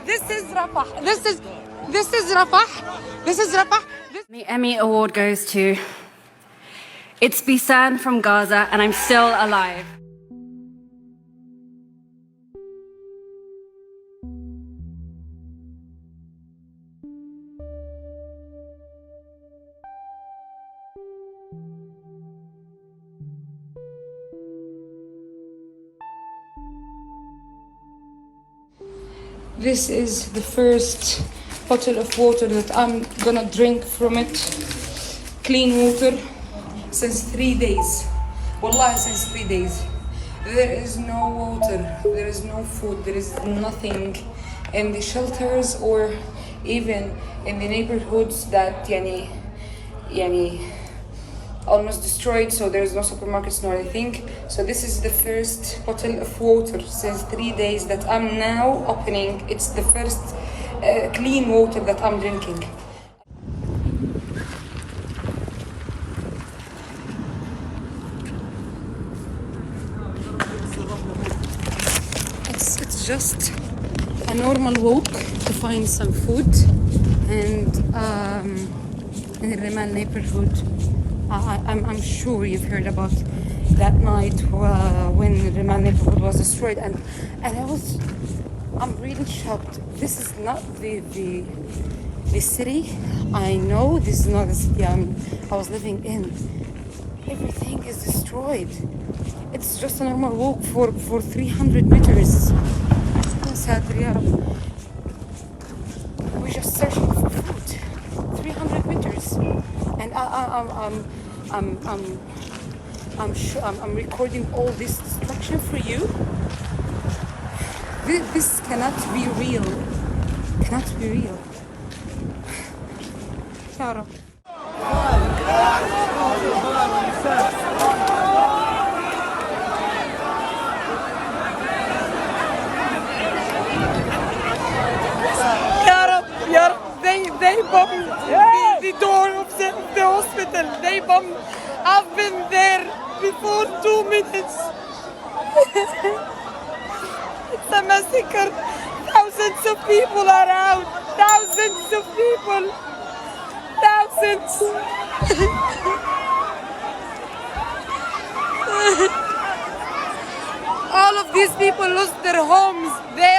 This is Rafah. This is Rafah. This is Rafah. The Emmy Award goes to... It's Bisan from Gaza, and I'm still alive. This is the first bottle of water that I'm gonna drink from it. Clean water since 3 days. Wallahi, since 3 days. There is no water, there is no food, there is nothing in the shelters or even in the neighborhoods that yani almost destroyed, so there is no supermarkets nor anything. So this is the first bottle of water since 3 days that I'm now opening. It's the first clean water that I'm drinking. It's just a normal walk to find some food, and in the Reman neighborhood, I'm sure you've heard about that night when the Reman neighborhood was destroyed, and I'm really shocked. This is not the city. I know this is not the city I was living in. Everything is destroyed. It's just a normal walk for 300 meters. We're just searching for food. 300 meters, and I'm recording all this destruction for you. This cannot be real. Cannot be real. Ya Rab. They bombed the door of the hospital. They bombed. I've been there before 2 minutes. It's a massacre. Thousands of people are out. Thousands of people. Thousands. All of these people lost their homes. They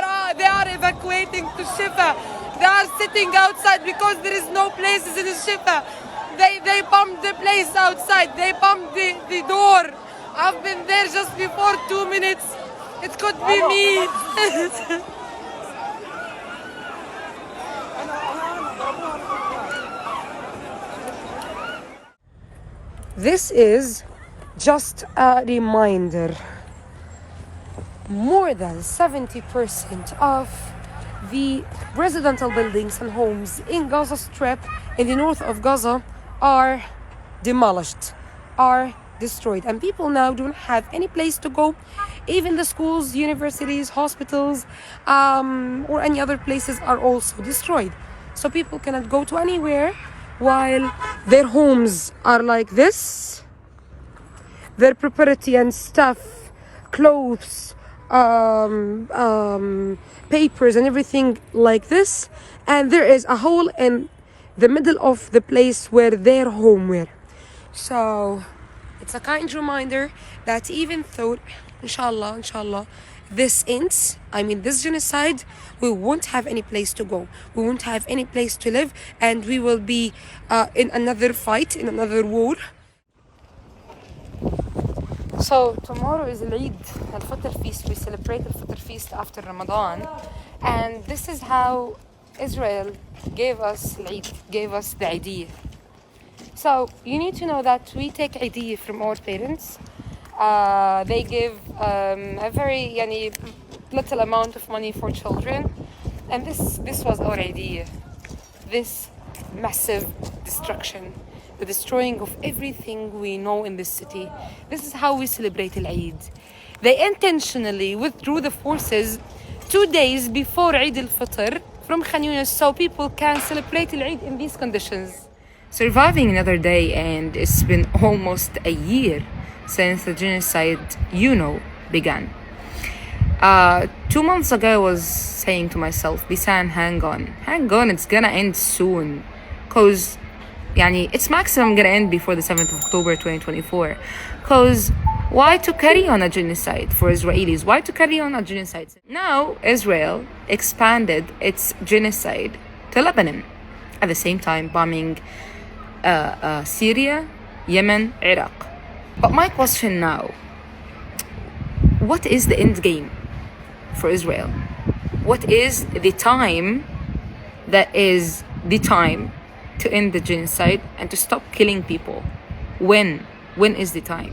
are evacuating to Shifa. They are sitting outside because there is no places in Shifa. They bombed the place outside. They bombed the door. I've been there just before 2 minutes. It could be me. This is just a reminder. More than 70% of the residential buildings and homes in Gaza Strip, in the north of Gaza, are demolished, are destroyed, and people now don't have any place to go. Even the schools, universities, hospitals, or any other places are also destroyed. So people cannot go to anywhere while their homes are like this. Their property and stuff, clothes, papers and everything like this, and there is a hole in the middle of the place where their home were. So it's a kind reminder that even though inshallah this ends, this genocide, we won't have any place to go, we won't have any place to live, and we will be in another fight, in another war. So tomorrow is Eid, Al-Fitr feast. We celebrate Al-Fitr feast after Ramadan, and this is how Israel gave us Eid, gave us the Eidiyah. So you need to know that we take Eidiyah from our parents. They give a very little amount of money for children, and this was our Eidiyah. This massive destruction, the destroying of everything we know in this city. This is how we celebrate Eid. They intentionally withdrew the forces 2 days before Eid al-Fitr from Khan Yunis so people can celebrate Eid in these conditions. Surviving another day, and it's been almost a year since the genocide began. 2 months ago, I was saying to myself, Bisan, hang on, it's gonna end soon. Cause, it's maximum gonna end before the 7th of October 2024. Cause, why to carry on a genocide for Israelis? Why to carry on a genocide? Now, Israel expanded its genocide to Lebanon. At the same time, bombing Syria, Yemen, Iraq. But my question now, what is the end game for Israel? What is the time that is the time to end the genocide and to stop killing people? When is the time?